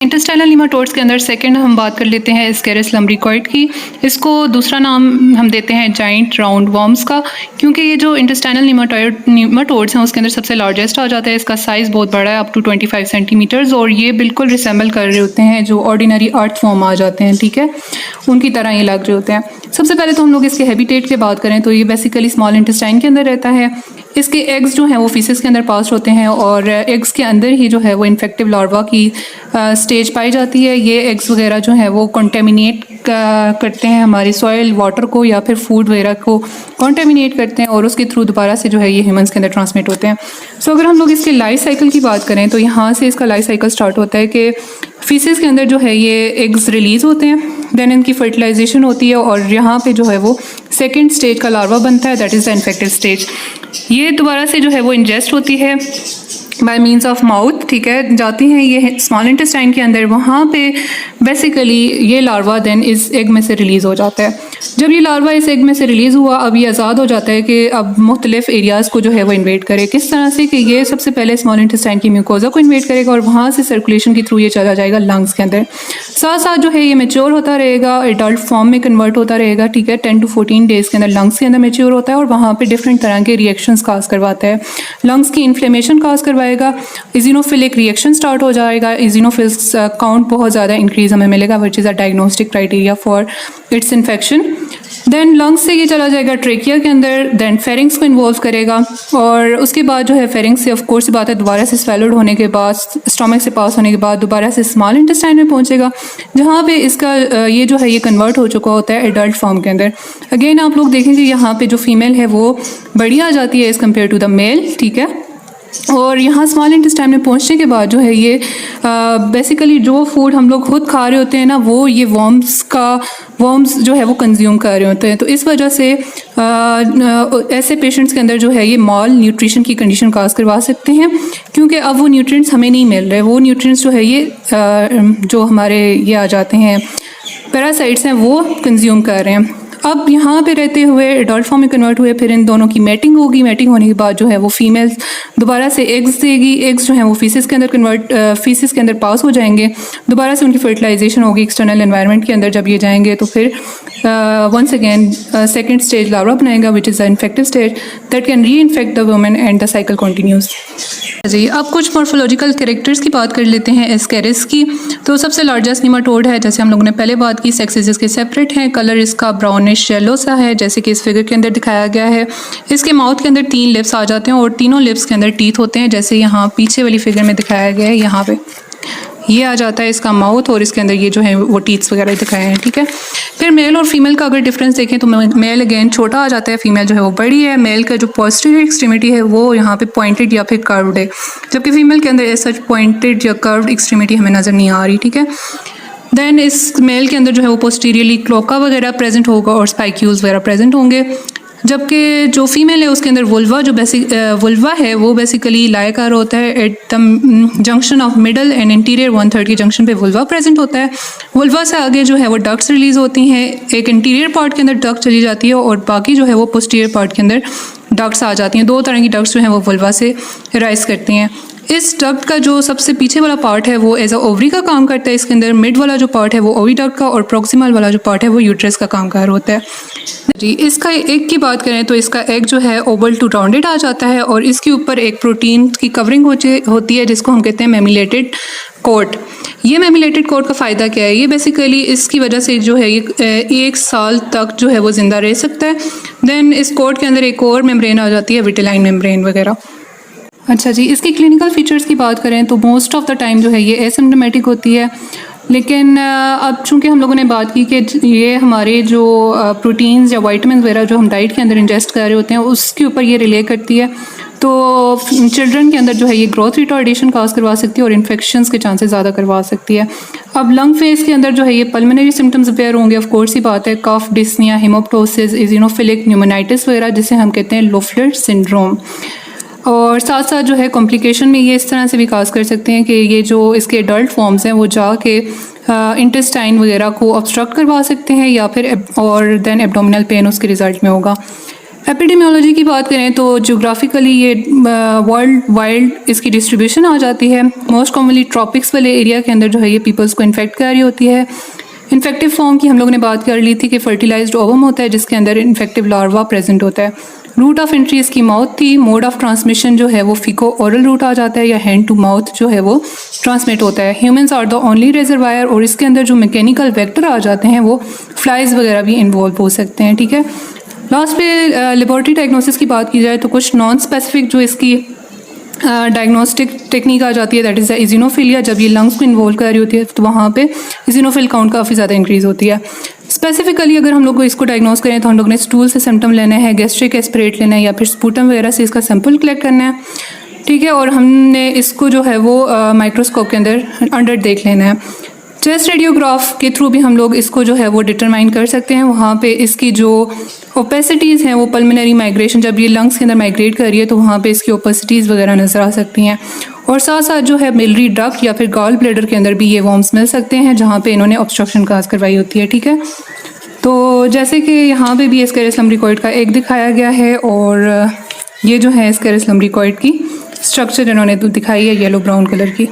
Intestinal nematodes के अंदर second हम बात कर लेते हैं एस्केरिस लम्ब्रिकॉइड की। इसको दूसरा नाम हम देते हैं जाइंट राउंड वर्म्स का, क्योंकि ये जो इंटेस्टाइनल नीमाटोड्स हैं उसके अंदर सबसे लार्जेस्ट आ जाता है। इसका साइज़ बहुत बड़ा है, अप टू 25 सेंटीमीटर्स, और ये बिल्कुल रिसेंबल कर रहे होते हैं जो ऑर्डिनरी अर्थ फॉर्म आ जाते हैं, ठीक है, उनकी तरह ये लग रहे होते हैं। सबसे पहले तो हम लोग इसके हैबिटेट की बात करें तो ये बेसिकली स्मॉल इंटेस्टाइन के अंदर रहता है। इसके एग्स जो हैं वो फीसिस के अंदर पास होते हैं, और एग्स के अंदर ही जो है वो इन्फेक्टिव लार्वा की स्टेज पाई जाती है। ये एग्स वगैरह जो हैं वो कंटेमिनेट करते हैं हमारी सॉइल, वाटर को या फिर फूड वगैरह को कंटेमिनेट करते हैं, और उसके थ्रू दोबारा से जो है ये ह्यूमंस के अंदर ट्रांसमिट होते हैं। सो अगर हम लोग इसके लाइफ साइकिल की बात करें तो यहाँ से इसका लाइफ साइकिल स्टार्ट होता है कि फीसिस के अंदर जो है ये एग्स रिलीज़ होते हैं, देन इनकी फर्टिलाइजेशन होती है, और यहाँ पे जो है वो सेकेंड स्टेज का लार्वा बनता है, that is the infected stage. ये दोबारा से जो है वो इंजेस्ट होती है बाय मीन्स ऑफ माउथ, ठीक है, जाती हैं ये स्मॉल इंटेस्टाइन के अंदर। वहाँ पे बेसिकली ये लार्वा देन इस एग में से रिलीज़ हो जाता है। जब ये लार्वा इस एग में से रिलीज़ हुआ, अब ये आज़ाद हो जाता है कि अब मुख्तलिफ एरियाज़ को जो है वो इन्वेट करे। किस तरह से कि ये सबसे पहले स्मॉल इंटेस्टाइन की म्यूकोजा को इन्वेट करेगा, और वहाँ से सर्कुलेशन के थ्रू ये चला जाएगा लंग्स के अंदर। साथ साथ जो है ये मेच्योर होता रहेगा, एडल्ट फॉर्म में कन्वर्ट होता रहेगा, ठीक है, 10 to 14 डेज़ के अंदर लंग्स के अंदर मेच्योर होता है, और वहाँ पर डिफरेंट तरह के रिएक्शंस काज करवाता है। लंग्स की इन्फ्लेमेशन काज करवाएगा, इजिनोफिलिक रिएक्शन स्टार्ट हो जाएगा, इजिनोफिल्स काउंट बहुत ज़्यादा इंक्रीज हमें मिलेगा, which is a diagnostic criteria for its infection. Then lungs से ये चला जाएगा ट्रेकिया के अंदर, देन फेरिंग्स को इन्वॉल्व करेगा, और उसके बाद जो है फेरिंग्स से ऑफ कोर्स बात है दोबारा से स्वेलोड होने के बाद, स्टमक से पास होने के बाद दोबारा से स्मॉल इंटेस्टाइन में पहुंचेगा, जहाँ पे इसका ये जो है ये कन्वर्ट हो चुका होता है एडल्ट फॉर्म के अंदर। अगेन आप लोग देखेंगे यहाँ पे जो फीमेल है वो बड़ी आ जाती है as compare to the male, ठीक है, और यहाँ स्मॉल इंटेस्टाइन में पहुँचने के बाद जो है ये बेसिकली जो फूड हम लोग खुद खा रहे होते हैं ना, वो ये वर्म्स जो है वो कंज्यूम कर रहे होते हैं। तो इस वजह से ऐसे पेशेंट्स के अंदर जो है ये मॉल न्यूट्रिशन की कंडीशन काज करवा सकते हैं, क्योंकि अब वो न्यूट्रिएंट्स हमें नहीं मिल रहे। वो न्यूट्रिएंट्स जो है ये जो हमारे ये आ जाते हैं पैरासाइट्स हैं वो कंज्यूम कर रहे हैं। अब यहाँ पे रहते हुए एडल्ट फॉर्म में कन्वर्ट हुए, फिर इन दोनों की मैटिंग होगी। मैटिंग होने के बाद जो है वो फीमेल्स दोबारा से एग्स देगी, एग्स जो हैं वो फीसिस के अंदर फीसिस के अंदर पास हो जाएंगे, दोबारा से उनकी फर्टिलाइजेशन होगी एक्सटर्नल एनवायरनमेंट के अंदर। जब ये जाएंगे तो फिर once again second stage larva बनाएगा, which is the infective stage that can reinfect the women and the cycle continues. जी, अब कुछ मॉर्फोलॉजिकल कैरेक्टर्स की बात कर लेते हैं एस्केरिस की। तो सबसे लार्जेस्ट नीमाटोड है, जैसे हम लोगों ने पहले बात की, सेक्सेस इसके सेपरेट हैं, कलर इसका ब्राउनिश येलो सा है, जैसे कि इस फिगर के अंदर दिखाया गया है। इसके माउथ के अंदर 3 लिप्स आ जाते हैं, और तीनों लिप्स के अंदर टीथ होते हैं, जैसे यहाँ पीछे वाली फिगर में दिखाया गया है। यहाँ पे ये आ जाता है इसका माउथ, और इसके अंदर ये जो है वो टीथ्स वगैरह दिखाए हैं, ठीक है। फिर मेल और फीमेल का अगर डिफरेंस देखें तो मेल अगेन छोटा आ जाता है, फीमेल जो है वो बड़ी है। मेल का जो पोस्टीरियर एक्सट्रीमिटी है वो यहाँ पे पॉइंटेड या फिर कर्व्ड है, जबकि फीमेल के अंदर ऐसा पॉइंटेड या कर्व्ड एक्सट्रीमिटी हमें नज़र नहीं आ रही, ठीक है। देन इस मेल के अंदर जो है वो पोस्टीरियरली क्लोका वगैरह प्रेजेंट होगा और स्पाइक्यूल्स वगैरह प्रेजेंट होंगे, जबकि जो फीमेल है उसके अंदर वुल्वा वुल्वा है वो बेसिकली लायकार होता है at the junction of middle and interior 1/3 की जंक्शन पे वुल्वा प्रेजेंट होता है। वुल्वा से आगे जो है वो डक्ट्स रिलीज होती हैं, एक इंटीरियर पार्ट के अंदर डक्ट चली जाती है, और बाकी जो है वो पोस्टीरियर पार्ट के अंदर डक्ट्स आ जाती हैं। 2 तरह की डक्ट्स जो हैं वो वुल्वा से राइज करती हैं। इस डक्ट का जो सबसे पीछे वाला पार्ट है वो एज अ ओवरी का काम करता है इसके अंदर, मिड वाला जो पार्ट है वो ओविडक्ट का, और प्रोक्सिमल वाला जो पार्ट है वो यूट्रस का कामगार होता है। जी, इसका एग की बात करें तो इसका एग जो है ओवल टू राउंडेड आ जाता है, और इसके ऊपर एक प्रोटीन की कवरिंग होती है जिसको हम कहते हैं मेमिलेटेड कोट। ये मेमिलेटेड कोट का फ़ायदा क्या है? ये बेसिकली इसकी वजह से जो है ये 1 साल तक जो है वो ज़िंदा रह सकता है। देन इस कोट के अंदर एक और मेम्ब्रेन आ जाती है, विटेलाइन मेम्ब्रेन वगैरह। अच्छा जी, इसकी क्लिनिकल फीचर्स की बात करें तो मोस्ट ऑफ द टाइम जो है ये एसिम्प्टोमेटिक होती है, लेकिन अब चूँकि हम लोगों ने बात की कि ये हमारे जो प्रोटीन्स या वाइटामिन वगैरह जो हम डाइट के अंदर इंजेस्ट कर रहे होते हैं उसके ऊपर ये रिले करती है, तो चिल्ड्रन के अंदर जो है ये ग्रोथ रिटार्डेशन काज करवा सकती है और इन्फेक्शंस के चांसेस ज़्यादा करवा सकती है। अब लंग फेज के अंदर जो है ये पल्मोनरी सिम्टम्स अपेयर होंगे, ऑफ कोर्स ही बात है, कफ, डिस्निया, हिमोप्टोसिस, इजिनोफिलिक न्यूमोनाइटिस वगैरह, जिसे हम कहते हैं लोफलर सिंड्रोम। और साथ साथ जो है कॉम्प्लिकेशन में ये इस तरह से भी काज कर सकते हैं कि ये जो इसके एडल्ट फॉर्म्स हैं वो जाके इंटेस्टाइन वगैरह को ऑब्स्ट्रक्ट करवा सकते हैं, या फिर और देन एब्डोमिनल पेन उसके रिजल्ट में होगा। एपिडेमियोलॉजी की बात करें तो ज्योग्राफिकली ये वर्ल्ड वाइड इसकी डिस्ट्रीब्यूशन आ जाती है। मोस्ट कॉमनली ट्रॉपिक्स वाले एरिया के अंदर जो है ये पीपल्स को इन्फेक्ट कर रही होती है। इन्फेक्टिव फॉर्म की हम लोग ने बात कर ली थी कि फर्टिलाइज्ड ओवम होता है जिसके अंदर इन्फेक्टिव लार्वा प्रेजेंट होता है। रूट ऑफ एंट्री इसकी माउथ थी। मोड ऑफ ट्रांसमिशन जो है वो फीको ओरल रूट आ जाता है या हैंड टू माउथ जो है वो ट्रांसमिट होता है। Humans are the only reservoir और इसके अंदर जो मैकेनिकल वेक्टर आ जाते हैं वो फ्लाइज वगैरह भी इन्वॉल्व हो सकते हैं। ठीक है, लास्ट पे लेबोरेटरी डायग्नोसिस की बात की जाए तो कुछ नॉन स्पेसिफिक जो इसकी डायग्नोस्टिक टेक्निक आ जाती है दैट इज़ द इजिनोफिलिया। जब ये लंग्स को इन्वॉल्व कर रही होती है तो वहाँ पे इजिनोफिल काउंट काफ़ी ज़्यादा इंक्रीज़ होती है। स्पेसिफिकली अगर हम लोग को इसको डायग्नोस करें तो हम लोग ने स्टूल से सिम्टम लेना है, गैस्ट्रिक एस्पिरेट लेना है या फिर स्पूटम वगैरह से इसका सैंपल कलेक्ट करना है। ठीक है, और हमने इसको जो है वो माइक्रोस्कोप के अंडर देख लेना है। चेस्ट रेडियोग्राफ के थ्रू भी हम लोग इसको जो है वो डिटरमाइन कर सकते हैं। वहाँ पे इसकी जो ओपेसिटीज़ हैं वो पल्मोनरी माइग्रेशन, जब ये लंग्स के अंदर माइग्रेट कर रही है तो वहाँ पे इसकी ओपेसिटीज़ वगैरह नज़र आ सकती हैं। और साथ साथ जो है मिलरी डक्ट या फिर गॉल ब्लैडर के अंदर भी ये वॉर्म्स मिल सकते हैं जहाँ पे इन्होंने ऑब्स्ट्रक्शन काज करवाई होती है। ठीक है, तो जैसे कि यहाँ पे भी एस्केरिस लम्ब्रिकॉइड का एक दिखाया गया है और ये जो है एस्केरिस लम्ब्रिकॉइड की स्ट्रक्चर इन्होंने दिखाई है येलो ब्राउन कलर की।